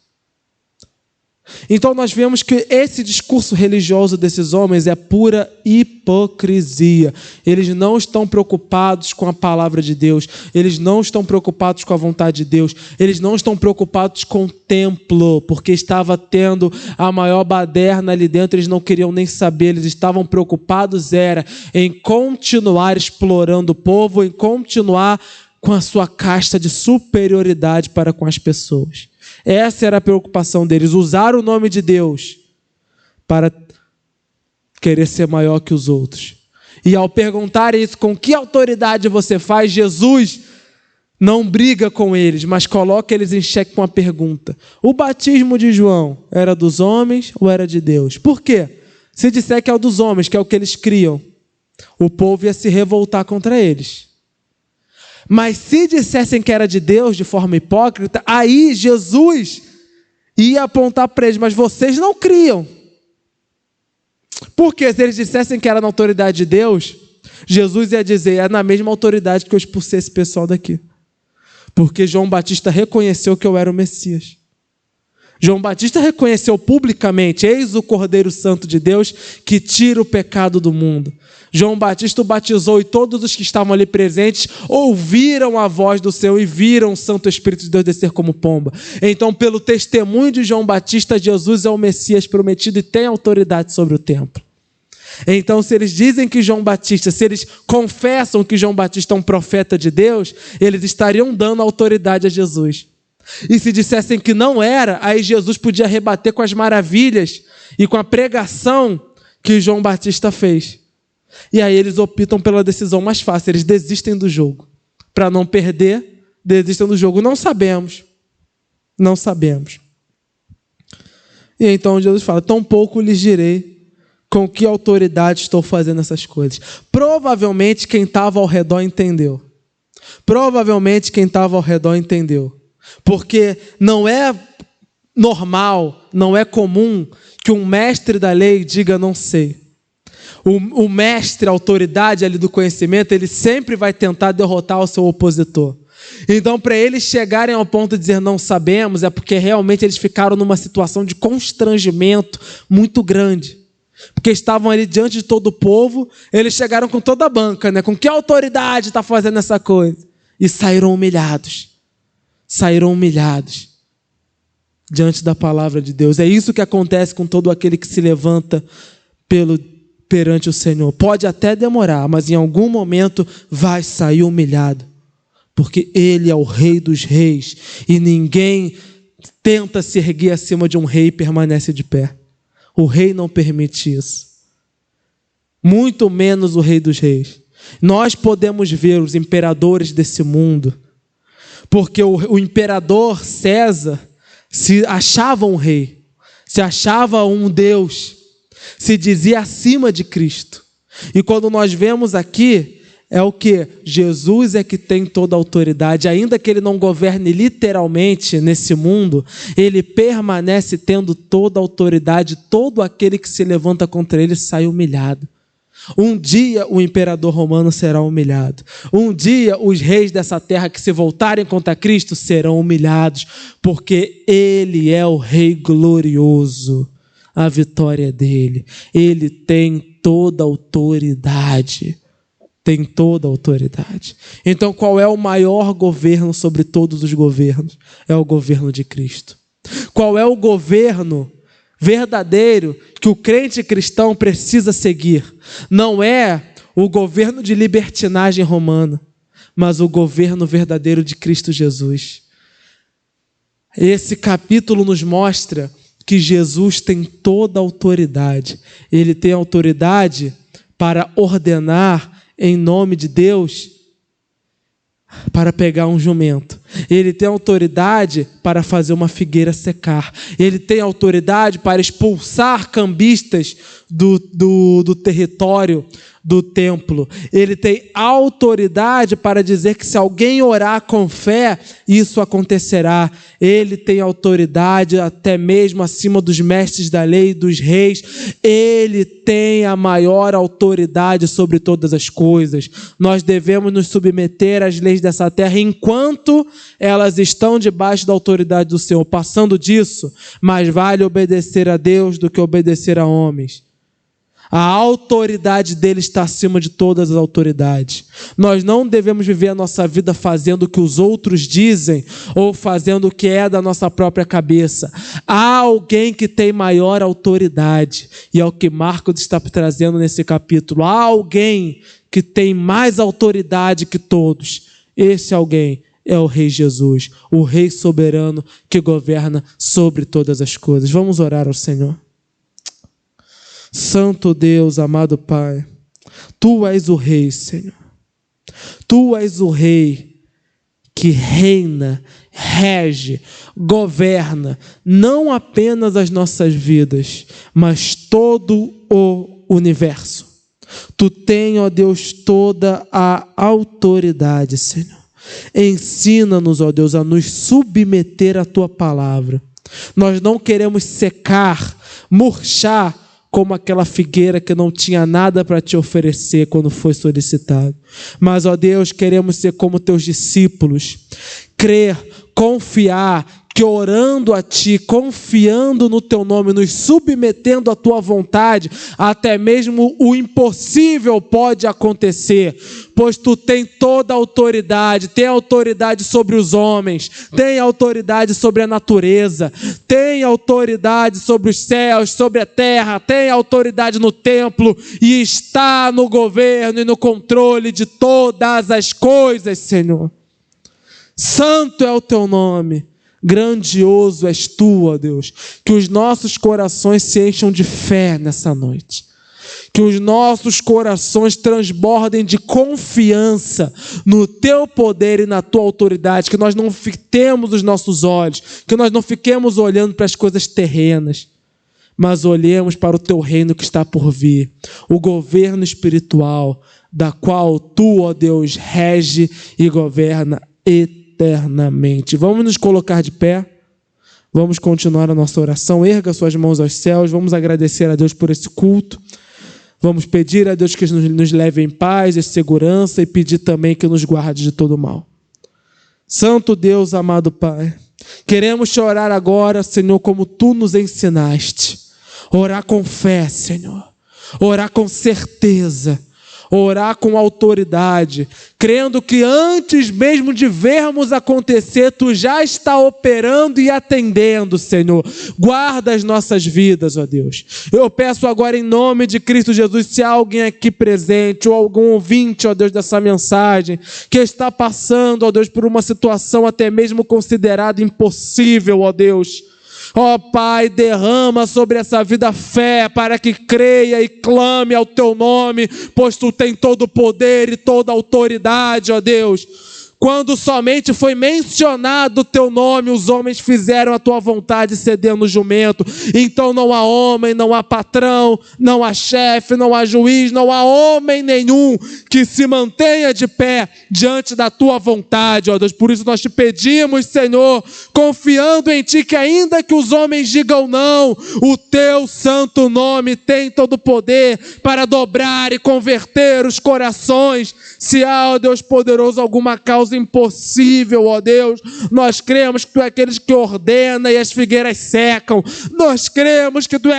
Speaker 1: Então nós vemos que esse discurso religioso desses homens é pura hipocrisia. Eles não estão preocupados com a palavra de Deus. Eles não estão preocupados com a vontade de Deus. Eles não estão preocupados com o templo, porque estava tendo a maior baderna ali dentro. Eles não queriam nem saber. Eles estavam preocupados em continuar explorando o povo, em continuar com a sua casta de superioridade para com as pessoas. Essa era a preocupação deles, usar o nome de Deus para querer ser maior que os outros. E ao perguntar isso, com que autoridade você faz, Jesus não briga com eles, mas coloca eles em xeque com a pergunta: o batismo de João era dos homens ou era de Deus? Por quê? Se disser que é o dos homens, que é o que eles criam, o povo ia se revoltar contra eles. Mas se dissessem que era de Deus de forma hipócrita, aí Jesus ia apontar para eles: mas vocês não criam. Porque se eles dissessem que era na autoridade de Deus, Jesus ia dizer: é na mesma autoridade que eu expulsei esse pessoal daqui. Porque João Batista reconheceu que eu era o Messias. João Batista reconheceu publicamente: eis o Cordeiro Santo de Deus que tira o pecado do mundo. João Batista o batizou e todos os que estavam ali presentes ouviram a voz do Senhor e viram o Santo Espírito de Deus descer como pomba. Então, pelo testemunho de João Batista, Jesus é o Messias prometido e tem autoridade sobre o templo. Então, se eles dizem que João Batista, se eles confessam que João Batista é um profeta de Deus, eles estariam dando autoridade a Jesus. E se dissessem que não era, aí Jesus podia rebater com as maravilhas e com a pregação que João Batista fez. E aí eles optam pela decisão mais fácil, eles desistem do jogo. Para não perder, desistem do jogo. Não sabemos. E então Jesus fala: tampouco lhes direi com que autoridade estou fazendo essas coisas. Provavelmente quem estava ao redor entendeu. Porque não é normal, não é comum que um mestre da lei diga não sei. O mestre, a autoridade ali do conhecimento, ele sempre vai tentar derrotar o seu opositor. Então, para eles chegarem ao ponto de dizer não sabemos, é porque realmente eles ficaram numa situação de constrangimento muito grande. Porque estavam ali diante de todo o povo, eles chegaram com toda a banca, né? Com que autoridade está fazendo essa coisa? E saíram humilhados diante da palavra de Deus. É isso que acontece com todo aquele que se levanta perante o Senhor. Pode até demorar, mas em algum momento vai sair humilhado, porque Ele é o Rei dos Reis e ninguém tenta se erguer acima de um rei e permanece de pé. O rei não permite isso, muito menos o Rei dos Reis. Nós podemos ver os imperadores desse mundo, porque o imperador César se achava um rei, se achava um Deus, se dizia acima de Cristo. E quando nós vemos aqui, é o que? Jesus é que tem toda a autoridade, ainda que ele não governe literalmente nesse mundo, ele permanece tendo toda a autoridade, todo aquele que se levanta contra ele sai humilhado. Um dia o imperador romano será humilhado. Um dia os reis dessa terra que se voltarem contra Cristo serão humilhados, porque ele é o rei glorioso. A vitória é dele. Ele tem toda a autoridade. Tem toda a autoridade. Então, qual é o maior governo sobre todos os governos? É o governo de Cristo. Qual é o governo verdadeiro que o crente cristão precisa seguir? Não é o governo de libertinagem romana, mas o governo verdadeiro de Cristo Jesus. Esse capítulo nos mostra que Jesus tem toda a autoridade. Ele tem autoridade para ordenar em nome de Deus, para pegar um jumento. Ele tem autoridade para fazer uma figueira secar. Ele tem autoridade para expulsar cambistas do território do templo. Ele tem autoridade para dizer que se alguém orar com fé, isso acontecerá. Ele tem autoridade até mesmo acima dos mestres da lei e dos reis. Ele tem a maior autoridade sobre todas as coisas. Nós devemos nos submeter às leis dessa terra enquanto elas estão debaixo da autoridade do Senhor. Passando disso, mais vale obedecer a Deus do que obedecer a homens. A autoridade dele está acima de todas as autoridades. Nós não devemos viver a nossa vida fazendo o que os outros dizem ou fazendo o que é da nossa própria cabeça. Há alguém que tem maior autoridade, e é o que Marcos está trazendo nesse capítulo. Há alguém que tem mais autoridade que todos. Esse alguém é o Rei Jesus, o Rei soberano que governa sobre todas as coisas. Vamos orar ao Senhor. Santo Deus, amado Pai, Tu és o Rei, Senhor. Tu és o Rei que reina, rege, governa, não apenas as nossas vidas, mas todo o universo. Tu tens, ó Deus, toda a autoridade, Senhor. Ensina-nos, ó Deus, a nos submeter à Tua palavra. Nós não queremos secar, murchar, como aquela figueira que não tinha nada para te oferecer quando foi solicitado. Mas, ó Deus, queremos ser como teus discípulos, crer, confiar, que orando a Ti, confiando no Teu nome, nos submetendo à Tua vontade, até mesmo o impossível pode acontecer, pois Tu tens toda a autoridade, tem autoridade sobre os homens, tem autoridade sobre a natureza, tem autoridade sobre os céus, sobre a terra, tem autoridade no templo e está no governo e no controle de todas as coisas, Senhor. Santo é o Teu nome. Grandioso és Tu, ó Deus. Que os nossos corações se encham de fé nessa noite. Que os nossos corações transbordem de confiança no Teu poder e na Tua autoridade. Que nós não fitemos os nossos olhos. Que nós não fiquemos olhando para as coisas terrenas, mas olhemos para o Teu reino que está por vir. O governo espiritual, da qual Tu, ó Deus, rege e governa eternamente. Vamos nos colocar de pé, vamos continuar a nossa oração. Erga suas mãos aos céus, vamos agradecer a Deus por esse culto, vamos pedir a Deus que nos leve em paz e segurança e pedir também que nos guarde de todo mal. Santo Deus, amado Pai, queremos te orar agora, Senhor, como Tu nos ensinaste, orar com fé, Senhor, orar com certeza, orar com autoridade, crendo que antes mesmo de vermos acontecer, Tu já está operando e atendendo, Senhor. Guarda as nossas vidas, ó Deus. Eu peço agora em nome de Cristo Jesus, se há alguém aqui presente ou algum ouvinte, ó Deus, dessa mensagem, que está passando, ó Deus, por uma situação até mesmo considerada impossível, ó Deus, ó Pai, derrama sobre essa vida fé para que creia e clame ao Teu nome, pois Tu tens todo o poder e toda a autoridade, ó Deus. Quando somente foi mencionado o teu nome, os homens fizeram a tua vontade cedendo o jumento. Então não há homem, não há patrão, não há chefe, não há juiz, não há homem nenhum que se mantenha de pé diante da tua vontade, ó Deus. Por isso nós te pedimos, Senhor, confiando em ti, que ainda que os homens digam não, o teu santo nome tem todo o poder para dobrar e converter os corações. Se há, ó Deus poderoso, alguma causa impossível, ó Deus, nós cremos que tu é aquele que ordena e as figueiras secam. Nós cremos que tu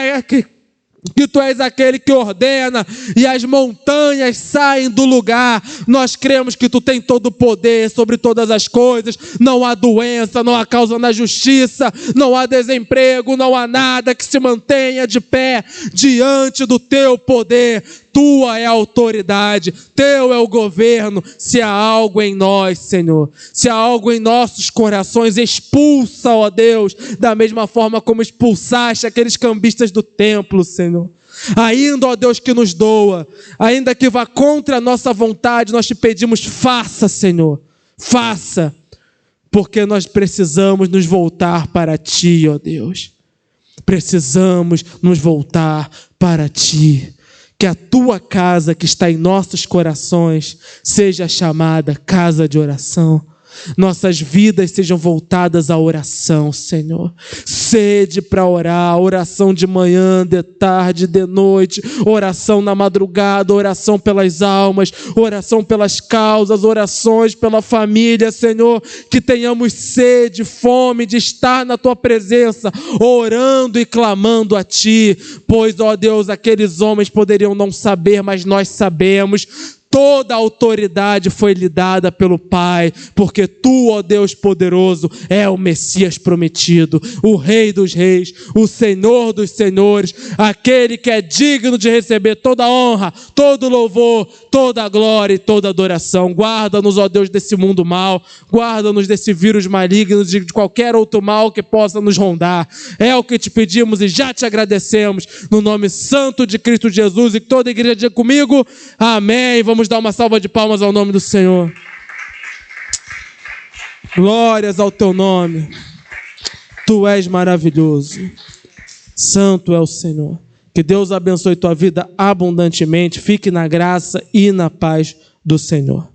Speaker 1: és aquele que ordena e as montanhas saem do lugar. Nós cremos que tu tem todo o poder sobre todas as coisas. Não há doença, não há causa na justiça, não há desemprego, não há nada que se mantenha de pé diante do teu poder. Tua é a autoridade, teu é o governo. Se há algo em nós, Senhor, se há algo em nossos corações, expulsa, ó Deus, da mesma forma como expulsaste aqueles cambistas do templo, Senhor. Ainda, ó Deus, que nos doa, ainda que vá contra a nossa vontade, nós te pedimos, faça, Senhor, faça, porque nós precisamos nos voltar para ti, ó Deus. Precisamos nos voltar para ti. Que a tua casa que está em nossos corações seja chamada casa de oração. Nossas vidas sejam voltadas à oração, Senhor. Sede para orar, oração de manhã, de tarde, de noite, oração na madrugada, oração pelas almas, oração pelas causas, orações pela família, Senhor. Que tenhamos sede, fome de estar na tua presença, orando e clamando a ti. Pois, ó Deus, aqueles homens poderiam não saber, mas nós sabemos. Toda a autoridade foi lhe dada pelo Pai, porque tu, ó Deus poderoso, é o Messias prometido, o Rei dos Reis, o Senhor dos Senhores, aquele que é digno de receber toda a honra, todo o louvor, toda a glória e toda a adoração. Guarda-nos, ó Deus, desse mundo mal, guarda-nos desse vírus maligno, de qualquer outro mal que possa nos rondar. É o que te pedimos e já te agradecemos, no nome santo de Cristo Jesus, e toda a igreja diga comigo, amém. Vamos dar uma salva de palmas ao nome do Senhor. Glórias ao teu nome. Tu és maravilhoso. Santo é o Senhor. Que Deus abençoe tua vida abundantemente. Fique na graça e na paz do Senhor.